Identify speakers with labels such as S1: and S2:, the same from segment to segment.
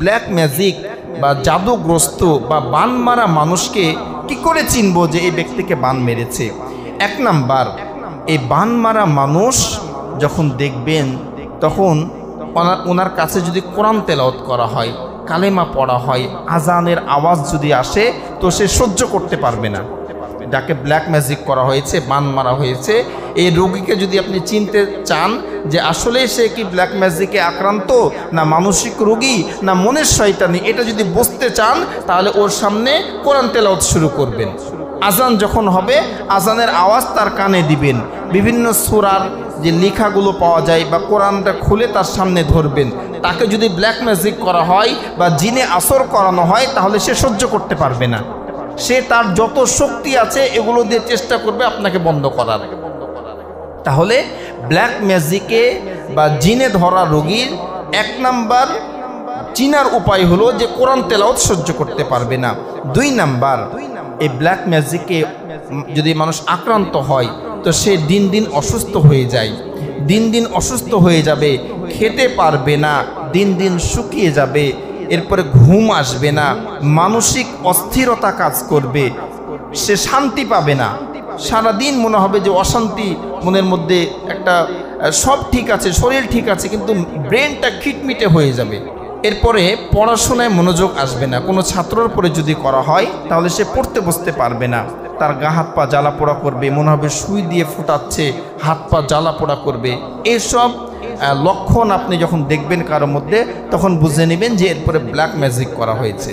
S1: Black magic বা জাদুগ্রস্ত বা বান মারা মানুষকে কি করে চিনব যে এই ব্যক্তিকে বান মেরেছে? এক নাম্বার, এই বান মারা মানুষ যখন দেখবেন তখন ওনার কাছে যদি কোরআন তেলাওয়াত করা হয়, কালেমা পড়া হয়, আজানের আওয়াজ যদি আসে তো সে সহ্য করতে পারবে না। যাকে ব্ল্যাক ম্যাজিক করা হয়েছে, বান মারা হয়েছে, এই রোগীকে যদি আপনি চিনতে চান যে আসলে সে কি ব্ল্যাক ম্যাজিকে আক্রান্ত না মানসিক রোগী না মনের শয়তানি, এটা যদি বুঝতে চান তাহলে ওর সামনে কোরআন তেলাওয়াত শুরু করবেন। আজান যখন হবে আজানের আওয়াজ তার কানে দিবেন, বিভিন্ন সূরার যে লেখাগুলো পাওয়া যায় বা কোরআনটা খুলে তার সামনে ধরবেন। তাকে যদি ব্ল্যাক ম্যাজিক করা হয় বা জিনে আসর করানো হয় তাহলে সে সহ্য করতে পারবে না। সে তার যত শক্তি আছে এগুলো দিয়ে চেষ্টা করবে আপনাকে বন্ধ করার। তাহলে ব্ল্যাক ম্যাজিকে বা জিনে ধরা রোগীর এক নাম্বার চিনার উপায় হলো যে কোরআন তেলাওয়াত সহ্য করতে পারবে না। দুই নাম্বার, এই ব্ল্যাক ম্যাজিকে যদি মানুষ আক্রান্ত হয় তো সে দিন দিন অসুস্থ হয়ে যায়, দিন দিন অসুস্থ হয়ে যাবে, খেতে পারবে না, দিন দিন শুকিয়ে যাবে, এরপরে ঘুম আসবে না, মানসিক অস্থিরতা কাজ করবে, সে শান্তি পাবে না, সারাদিন মনে হবে যে অশান্তি মনের মধ্যে একটা, সব ঠিক আছে, শরীর ঠিক আছে কিন্তু ব্রেনটা খিটমিটে হয়ে যাবে। এরপরে পড়াশোনায় মনোযোগ আসবে না। কোনো ছাত্রর পরে যদি করা হয় তাহলে সে পড়তে বসতে পারবে না, তার গা হাত পা জ্বালা পোড়া করবে, মনে হবে সুই দিয়ে ফুটাচ্ছে, হাত পা জ্বালা পোড়া করবে। এইসব লক্ষণ আপনি যখন দেখবেন কারোর মধ্যে তখন বুঝে নেবেন যে এরপরে ব্ল্যাক ম্যাজিক করা হয়েছে।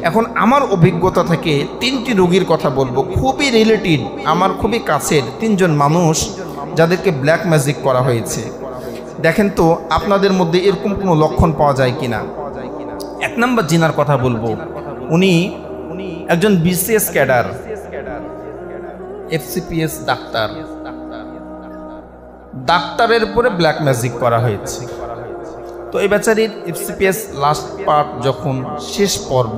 S1: এখন আমার অভিজ্ঞতা থেকে 3টি রোগীর কথা বলবো, খুবই রিলেটেড, আমার খুবই কাছের 3জন মানুষ যাদেরকে ব্ল্যাক ম্যাজিক করা হয়েছে। দেখেন তো আপনাদের মধ্যে এরকম কোনো লক্ষণ পাওয়া যায় কিনা। 1 নম্বর জিনার কথা বলবো, উনি একজন বিসিএস ক্যাডার, FCPS ডাক্তার, ডাক্তারের উপরে ব্ল্যাক ম্যাজিক করা হয়েছে। তো এই বেচারির FCPS লাস্ট পার্ট যখন শেষ পর্ব,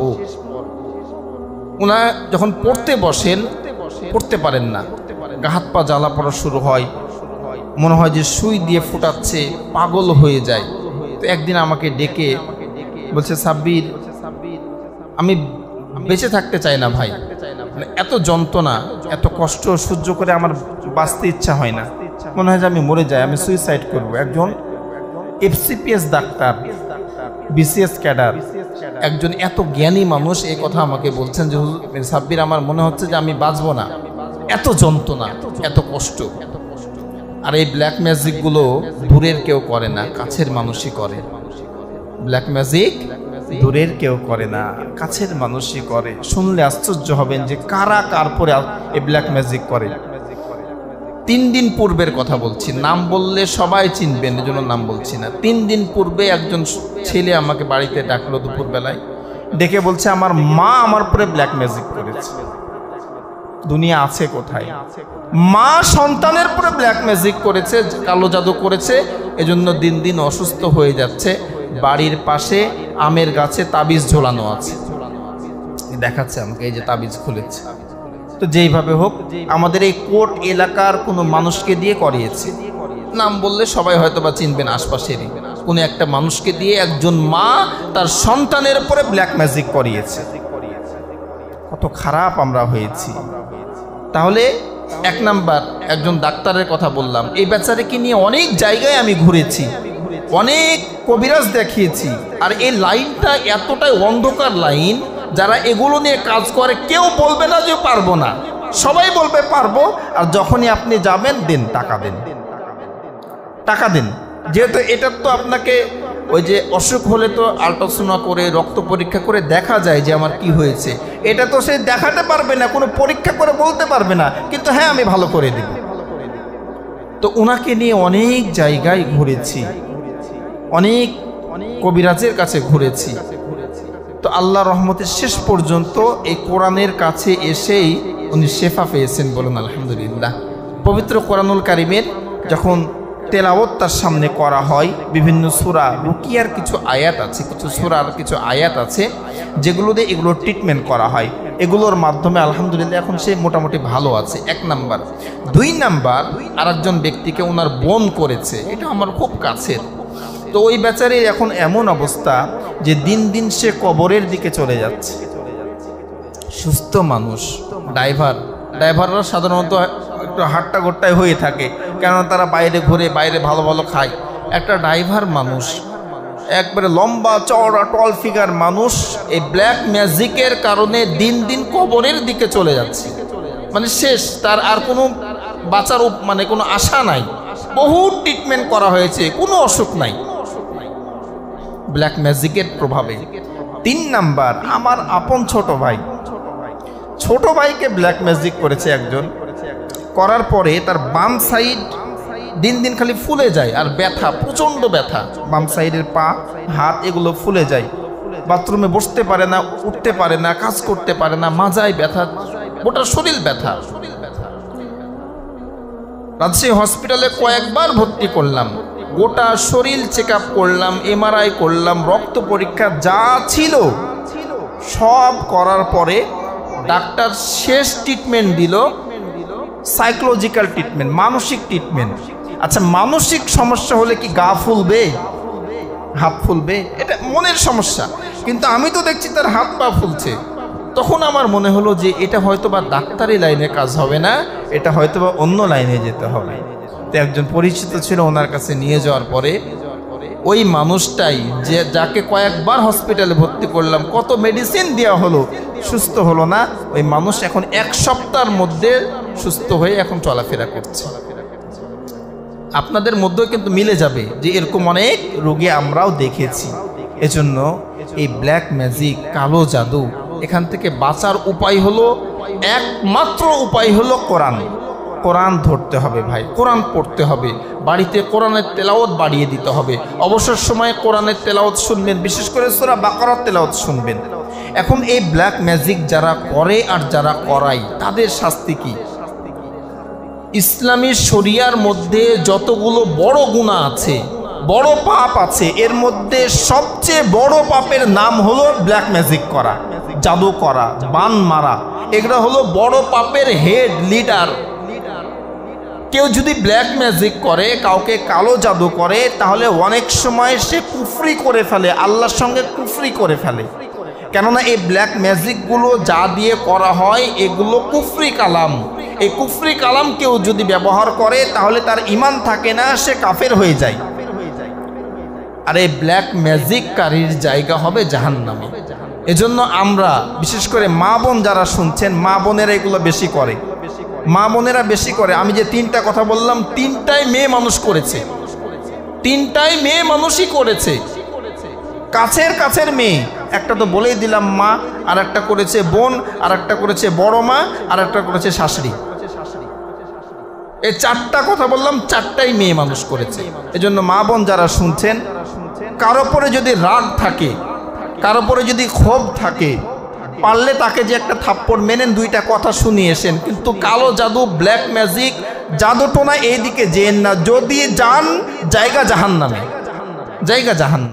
S1: ওনারা যখন পড়তে বসেন পড়তে পারেন না, গা হাত পা জ্বালা পড়া শুরু হয়, মনে হয় যে সুই দিয়ে ফুটাচ্ছে, পাগল হয়ে যায়। তো একদিন আমাকে ডেকে বলছে, সাব্বির আমি বেঁচে থাকতে চাই না ভাই, মানে এত যন্ত্রণা এত কষ্ট সহ্য করে আমার বাঁচতে ইচ্ছা হয় না, মনে হয় যে আমি মরে যাই, আমি সুইসাইড করব। একজন FCPS ডাক্তার, BCS ক্যাডার, একজন এত জ্ঞানী মানুষ এই কথা আমাকে বলছেন যে সাব্বির আমার মনে হচ্ছে যে আমি বাঁচবো না, এত যন্ত্রণা এত কষ্ট। আর এই ব্ল্যাক ম্যাজিকগুলো দূরের কেউ করে না, কাছের মানুষই করে। ব্ল্যাক ম্যাজিক দূরের কেউ করে না, কাছের মানুষই করে। শুনলে আশ্চর্য হবেন যে কারা কার পরে এই ব্ল্যাক ম্যাজিক করে। 3 দিন পূর্বের কথা বলছি, নাম বললে সবাই চিনবেন এজন্য নাম বলছি না। 3 দিন পূর্বে একজন ছেলে আমাকে বাড়িতে ডাকলো দুপুরবেলায়, ডেকে বলছে আমার মা আমার পরে ব্ল্যাক ম্যাজিক করেছে। দুনিয়া আছে কোথায়? মা সন্তানের পরে ব্ল্যাক ম্যাজিক করেছে, কালো জাদু করেছে, এজন্য দিন দিন অসুস্থ হয়ে যাচ্ছে। বাড়ির পাশে আমের গাছে তাবিজ ঝোলানো আছে, দেখাচ্ছে আমাকে, এই যে তাবিজ খুলেছে। তো যেইভাবে হোক আমাদের এই কোট এলাকার কোনো মানুষকে দিয়ে করিয়েছে, নাম বললে সবাই হয়তো বা চিনবেন, আশপাশেরই কোনো একটা মানুষকে দিয়ে একজন মা তার সন্তানের উপরে ব্ল্যাক ম্যাজিক করিয়েছে। কত খারাপ আমরা হয়েছি। তাহলে 1 নাম্বার একজন ডাক্তারের কথা বললাম, এই বেচারিকে নিয়ে অনেক জায়গায় আমি ঘুরেছি, অনেক কবিরাজ দেখিয়েছি। আর এই লাইনটা এতটাই অন্ধকার লাইন, যারা এগুলো নিয়ে কাজ করে কেউ বলবে না যে পারবো না, সবাই বলবে পারবো। আর যখনই আপনি যাবেন, দেন টাকা, দেন টাকা দেন, যেহেতু এটার তো আপনাকে ওই যে অসুখ হলে তো আল্ট্রাসাউন্ড করে রক্ত পরীক্ষা করে দেখা যায় যে আমার কি হয়েছে, এটা তো সে দেখাতে পারবে না, কোনো পরীক্ষা করে বলতে পারবে না, কিন্তু হ্যাঁ আমি ভালো করে দিব। তো ওনাকে নিয়ে অনেক জায়গায় ঘুরেছি, অনেক কবিরাজের কাছে ঘুরেছি। তো আল্লাহ রহমতের শেষ পর্যন্ত এই কোরআনের কাছে এসেই উনি শেফা পেয়েছেন, বলুন আলহামদুলিল্লাহ। পবিত্র কোরআনুল কারিমের যখন তেলাওয়াত তার সামনে করা হয়, বিভিন্ন সূরা রুকিয়ার কিছু আয়াত আছে, কিছু সূরার কিছু আয়াত আছে যেগুলো দিয়ে এগুলো ট্রিটমেন্ট করা হয়, এগুলোর মাধ্যমে আলহামদুলিল্লাহ এখন সে মোটামুটি ভালো আছে। 1 নাম্বার। 2 নাম্বার, আরেকজন ব্যক্তিকে ওনার বোন করেছে, এটা আমার খুব কাছের। তো ওই বেচারির এখন এমন অবস্থা যে দিন দিন সে কবরের দিকে চলে যাচ্ছে। সুস্থ মানুষ, ড্রাইভাররা সাধারণত একটু হাট্টা গোট্টায় হয়ে থাকে, কেননা তারা বাইরে ঘুরে, বাইরে ভালো ভালো খায়। একটা ড্রাইভার মানুষ, একবারে লম্বা চওড়া টল ফিগার মানুষ, এই ব্ল্যাক ম্যাজিকের কারণে দিন দিন কবরের দিকে চলে যাচ্ছে। মানে শেষ, তার আর কোনো বাঁচার মানে কোনো আশা নাই। বহু ট্রিটমেন্ট করা হয়েছে, কোনো অসুখ নাই ব্ল্যাক ম্যাজিকের প্রভাবে। 3 নাম্বার, আমার আপন ছোট ভাইকে ব্ল্যাক ম্যাজিক করেছে একজন। করার পরে তার বাম সাইড দিন দিন খালি ফুলে যায় আর ব্যথা, প্রচণ্ড ব্যথা। বাম সাইডের পা, হাত এগুলো ফুলে যায়। বাথরুমে বসতে পারে না, উঠতে পারে না, কাজ করতে পারে না, মাজায় ব্যথা, গোটা শরীর ব্যথা। রাজশাহী হসপিটালে কয়েকবার ভর্তি করলাম, গোটা শরীর চেক আপ করলাম, MRI করলাম, রক্ত পরীক্ষা যা ছিল সব করার পরে ডাক্তার শেষ ট্রিটমেন্ট দিল সাইকোলজিক্যাল ট্রিটমেন্ট, মানসিক ট্রিটমেন্ট। আচ্ছা, মানসিক সমস্যা হলে কি গা ফুলবে, হাত ফুলবে? এটা মনের সমস্যা, কিন্তু আমি তো দেখছি তার হাত পা ফুলছে। তখন আমার মনে হলো যে এটা হয়তো বা ডাক্তারি লাইনে কাজ হবে না, এটা হয়তো বা অন্য লাইনে যেতে হবে। তো একজন পরিচিত ছিল, ওনার কাছে নিয়ে যাওয়ার পরে ওই মানুষটাই, যে যাকে কয়েকবার হসপিটালে ভর্তি করলাম, কত মেডিসিন দেওয়া হলো, সুস্থ হলো না, ওই মানুষ এখন 1 সপ্তাহের মধ্যে সুস্থ হয়ে এখন চলাফেরা করছে। আপনাদের মধ্যেও কিন্তু মিলে যাবে যে এরকম অনেক রোগী আমরাও দেখেছি। এজন্য এই ব্ল্যাক ম্যাজিক, কালো জাদু, এখান থেকে বাঁচার উপায় হলো, একমাত্র উপায় হলো কোরআন ধরতে হবে ভাই, কোরআন পড়তে হবে, বাড়িতে কোরআনের তেলাওয়াত বাড়িয়ে দিতে হবে। অবসর সময়ে কোরআনের তেলাওয়াত শুনবেন, বিশেষ করে সূরা বাকারার তেলাওয়াত শুনবেন। এখন এই ব্ল্যাক ম্যাজিক যারা করে আর যারা করায়, তাদের শাস্তি কি? ইসলামী শরিয়ার মধ্যে যতগুলো বড় গুনাহ আছে, বড় পাপ আছে, এর মধ্যে সবচেয়ে বড় পাপের নাম হলো ব্ল্যাক ম্যাজিক করা, জাদু করা, বান মারা। এগুলো হলো বড় পাপের হেড, লিডার। কেউ যদি ব্ল্যাক ম্যাজিক করে, কাউকে কালো জাদু করে, তাহলে অনেক সময় সে কুফরি করে ফেলে, আল্লাহর সঙ্গে কুফরি করে ফেলে। কেননা এই ব্ল্যাক ম্যাজিকগুলো যা দিয়ে করা হয় এগুলো কুফরি কালাম। এই কুফরি কালাম কেউ যদি ব্যবহার করে তাহলে তার ঈমান থাকে না, সে কাফের হয়ে যায়। আর এই ব্ল্যাক ম্যাজিককারীর জায়গা হবে জাহান্নামে। এজন্য আমরা বিশেষ করে মা বোন যারা শুনছেন, মা বোনেরা এগুলো বেশি করে, মা বোনেরা বেশি করে। আমি যে 3টা কথা বললাম, 3টাই মেয়ে মানুষ করেছে, 3টাই মেয়ে মানুষই করেছে, কাছের মেয়ে। একটা তো বলেই দিলাম মা, আর একটা করেছে বোন, আর একটা করেছে বড় মা, আর একটা করেছে শাশুড়ি। এই 4টা কথা বললাম, 4টাই মেয়ে মানুষ করেছে। এজন্য মা বোন যারা শুনছেন, কারো পরে যদি রাগ থাকে, কারো পরে যদি ক্ষোভ থাকে, পারলে তাকে যে একটা থাপ্পড় মেনেন, 2টা কথা শুনিয়েছেন। কিন্তু কালো জাদু, ব্ল্যাক ম্যাজিক, জাদুটোনা এইদিকে যেন না, যদি যান জায়গা জাহান্নামে, জায়গা জাহান্নাম।